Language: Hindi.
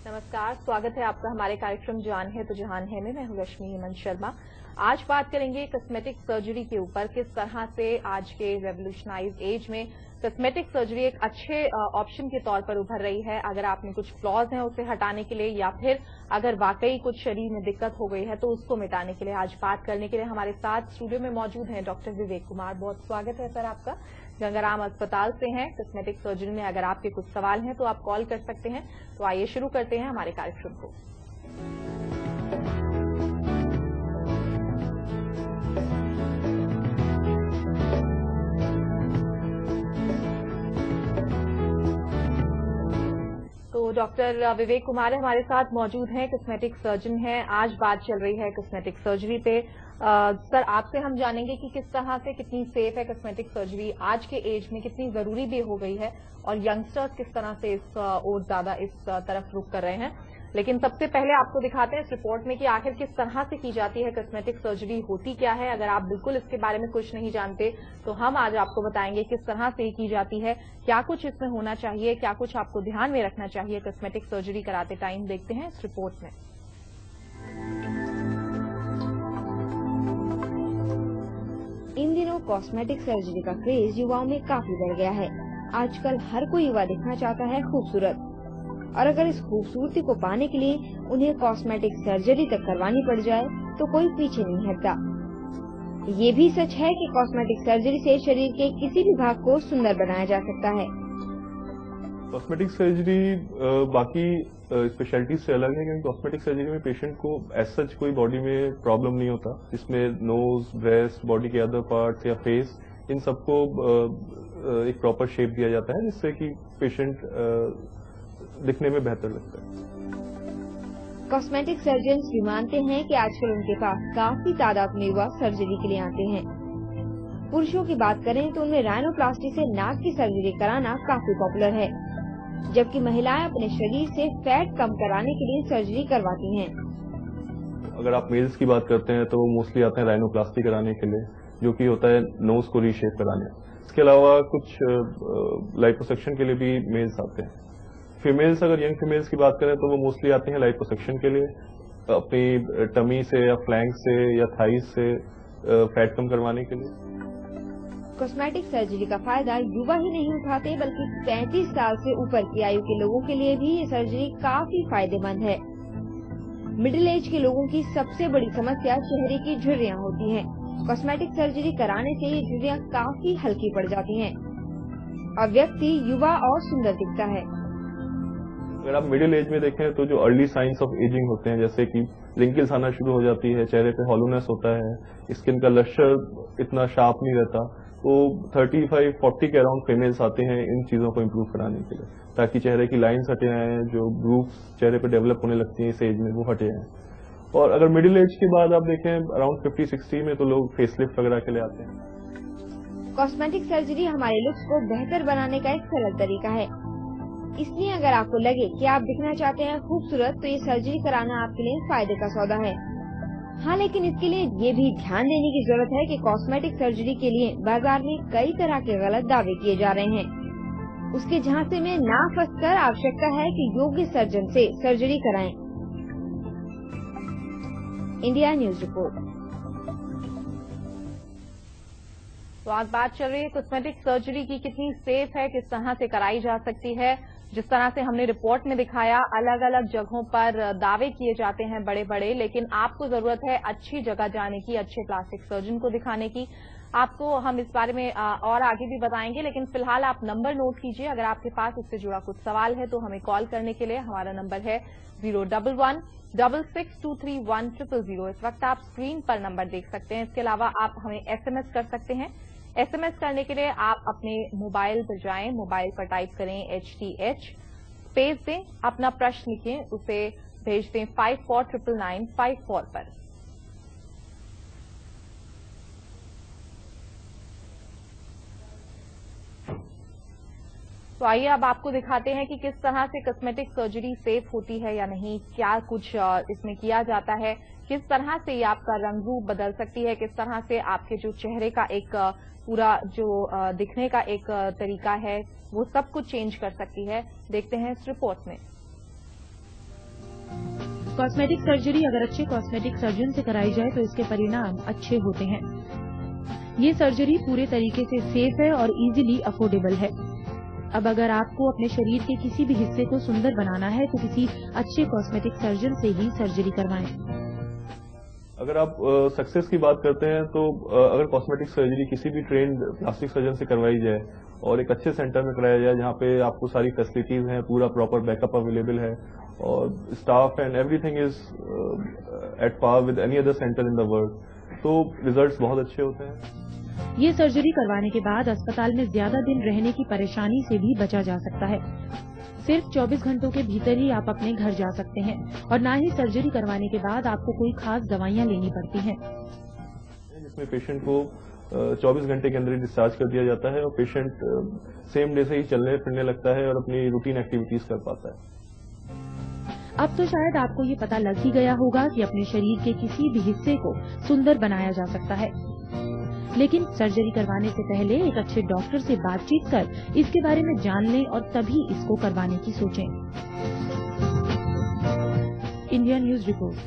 नमस्कार, स्वागत है आपका हमारे कार्यक्रम जान है तो जहान है में। मैं हूं रश्मि हेमंत शर्मा। आज बात करेंगे कॉस्मेटिक सर्जरी के ऊपर, किस तरह से आज के रेवोल्यूशनाइज्ड एज में कॉस्मेटिक सर्जरी एक अच्छे ऑप्शन के तौर पर उभर रही है। अगर आप में कुछ फ्लॉज हैं उसे हटाने के लिए, या फिर अगर वाकई कुछ शरीर में दिक्कत हो गई है तो उसको मिटाने के लिए। आज बात करने के लिए हमारे साथ स्टूडियो में मौजूद हैं डॉक्टर विवेक कुमार। बहुत स्वागत है सर आपका। गंगाराम अस्पताल से हैं। कॉस्मेटिक सर्जरी में अगर आपके कुछ सवाल हैं तो आप कॉल कर सकते हैं। तो आइए शुरू करते हैं हमारे कार्यक्रम को। तो डॉक्टर विवेक कुमार हमारे साथ मौजूद हैं, कॉस्मेटिक सर्जन हैं। आज बात चल रही है कॉस्मेटिक सर्जरी पे। सर, आपसे हम जानेंगे कि किस तरह से कितनी सेफ है कॉस्मेटिक सर्जरी आज के एज में, कितनी जरूरी भी हो गई है, और यंगस्टर्स किस तरह से इस और ज्यादा इस तरफ रुख कर रहे हैं। लेकिन सबसे पहले आपको दिखाते हैं इस रिपोर्ट में कि आखिर किस तरह से की जाती है कॉस्मेटिक सर्जरी, होती क्या है। अगर आप बिल्कुल इसके बारे में कुछ नहीं जानते तो हम आज आपको बताएंगे किस तरह से की जाती है, क्या कुछ इसमें होना चाहिए, क्या कुछ आपको ध्यान में रखना चाहिए कॉस्मेटिक सर्जरी कराते टाइम। देखते हैं इस रिपोर्ट में। इन दिनों कॉस्मेटिक सर्जरी का क्रेज युवाओं में काफी बढ़ गया है। आजकल हर कोई युवा दिखना चाहता है खूबसूरत, और अगर इस खूबसूरती को पाने के लिए उन्हें कॉस्मेटिक सर्जरी तक करवानी पड़ जाए तो कोई पीछे नहीं हटता। ये भी सच है कि कॉस्मेटिक सर्जरी से शरीर के किसी भी भाग को सुंदर बनाया जा सकता है। कॉस्मेटिक सर्जरी बाकी स्पेशलिटीज से अलग है, क्योंकि कॉस्मेटिक सर्जरी में पेशेंट को एज सच कोई बॉडी में प्रॉब्लम नहीं होता, जिसमें नोज, ब्रेस्ट, बॉडी के अदर पार्ट्स या फेस, इन सबको एक प्रॉपर शेप दिया जाता है, जिससे कि पेशेंट दिखने में बेहतर लगता है। कॉस्मेटिक सर्जन भी मानते हैं कि आजकल उनके पास काफी तादाद में युवा सर्जरी के लिए आते हैं। पुरुषों की बात करें तो उनमें राइनोप्लास्टी से नाक की सर्जरी कराना काफी पॉपुलर है, जबकि महिलाएं अपने शरीर से फैट कम कराने के लिए सर्जरी करवाती हैं। अगर आप मेल्स की बात करते हैं तो वो मोस्टली आते हैं राइनोप्लास्टी कराने के लिए, जो कि होता है नोज को रीशेप कराने। इसके अलावा कुछ लाइपोसक्शन के लिए भी मेल्स आते हैं। फीमेल्स, अगर यंग फीमेल्स की बात करें तो वो मोस्टली आते हैं लाइपोसक्शन के लिए, अपनी टमी से या फ्लैंक से या थाइस से फैट कम करवाने के लिए। कॉस्मेटिक सर्जरी का फायदा युवा ही नहीं उठाते, बल्कि 35 साल से ऊपर की आयु के लोगों के लिए भी ये सर्जरी काफी फायदेमंद है। मिडिल एज के लोगों की सबसे बड़ी समस्या चेहरे की झुर्रियां होती हैं। कॉस्मेटिक सर्जरी कराने से ये झुर्रियां काफी हल्की पड़ जाती हैं और व्यक्ति युवा और सुंदर दिखता है। अगर आप मिडिल एज में देखें तो जो अर्ली साइंस ऑफ एजिंग होते हैं, जैसे कि रिंकल्स आना शुरू हो जाती है, चेहरे पे हॉलोनेस होता है, स्किन का लस्टर इतना शार्प नहीं रहता, तो 35-40 के अराउंड फीमेल्स आते हैं इन चीजों को इम्प्रूव कराने के लिए, ताकि चेहरे की लाइन्स हटे आए, जो ग्रूव्स चेहरे पे डेवलप होने लगती हैं इस एज में, वो हटे आए। और अगर मिडिल एज के बाद आप देखें अराउंड 50-60 में तो लोग फेसलिफ्ट वगैरह के लिए आते हैं। कॉस्मेटिक सर्जरी हमारे लुक्स को बेहतर बनाने का एक सरल तरीका है, इसलिए अगर आपको लगे कि आप दिखना चाहते हैं खूबसूरत तो ये सर्जरी कराना आपके लिए फायदे का सौदा है। हाँ, लेकिन इसके लिए ये भी ध्यान देने की जरूरत है कि कॉस्मेटिक सर्जरी के लिए बाजार में कई तरह के गलत दावे किए जा रहे हैं। उसके झांसे में ना फंसकर आवश्यकता है कि योग्य सर्जन से सर्जरी कराएं। India news report. तो आज बात चल रही है कॉस्मेटिक सर्जरी की, कितनी सेफ है, किस तरह से कराई जा सकती है। जिस तरह से हमने रिपोर्ट में दिखाया, अलग अलग जगहों पर दावे किए जाते हैं बड़े बड़े, लेकिन आपको जरूरत है अच्छी जगह जाने की, अच्छे प्लास्टिक सर्जन को दिखाने की। आपको हम इस बारे में और आगे भी बताएंगे, लेकिन फिलहाल आप नंबर नोट कीजिए। अगर आपके पास इससे जुड़ा कुछ सवाल है तो हमें कॉल करने के लिए हमारा नंबर है 011-66231000। इस वक्त आप स्क्रीन पर नंबर देख सकते हैं। इसके अलावा आप हमें SMS कर सकते हैं। SMS करने के लिए आप अपने मोबाइल पर जाएं, मोबाइल पर टाइप करें HTH, स्पेस दें, अपना प्रश्न लिखें, उसे भेज दें 549954 पर। तो आइए अब आपको दिखाते हैं कि किस तरह से कॉस्मेटिक सर्जरी सेफ होती है या नहीं, क्या कुछ इसमें किया जाता है, किस तरह से ये आपका रंग रूप बदल सकती है, किस तरह से आपके जो चेहरे का एक पूरा जो दिखने का एक तरीका है वो सब कुछ चेंज कर सकती है। देखते हैं इस रिपोर्ट में। कॉस्मेटिक सर्जरी अगर अच्छे कॉस्मेटिक सर्जन से कराई जाए तो इसके परिणाम अच्छे होते हैं। ये सर्जरी पूरे तरीके से सेफ है और इजीली अफोर्डेबल है। अब अगर आपको अपने शरीर के किसी भी हिस्से को सुंदर बनाना है तो किसी अच्छे कॉस्मेटिक सर्जन से ही सर्जरी करवाएं। अगर आप सक्सेस की बात करते हैं तो अगर कॉस्मेटिक सर्जरी किसी भी ट्रेंड प्लास्टिक सर्जन से करवाई जाए और एक अच्छे सेंटर में कराया जाए जहां पे आपको सारी फैसिलिटीज हैं, पूरा प्रॉपर बैकअप अवेलेबल है और staff and everything is at par with any other centre in the world, तो रिजल्ट्स बहुत अच्छे होते हैं। ये सर्जरी करवाने के बाद अस्पताल में ज्यादा दिन रहने की परेशानी से भी बचा जा सकता है। सिर्फ 24 घंटों के भीतर ही आप अपने घर जा सकते हैं और ना ही सर्जरी करवाने के बाद आपको कोई खास दवाइयां लेनी पड़ती हैं। जिसमें पेशेंट को 24 घंटे के अंदर ही डिस्चार्ज कर दिया जाता है और पेशेंट सेम डे से ही चलने फिरने लगता है और अपनी रूटीन एक्टिविटीज कर पाता है। अब तो शायद आपको ये पता लग ही गया होगा कि अपने शरीर के किसी भी हिस्से को सुंदर बनाया जा सकता है, लेकिन सर्जरी करवाने से पहले एक अच्छे डॉक्टर से बातचीत कर इसके बारे में जान लें और तभी इसको करवाने की सोचें। India news report.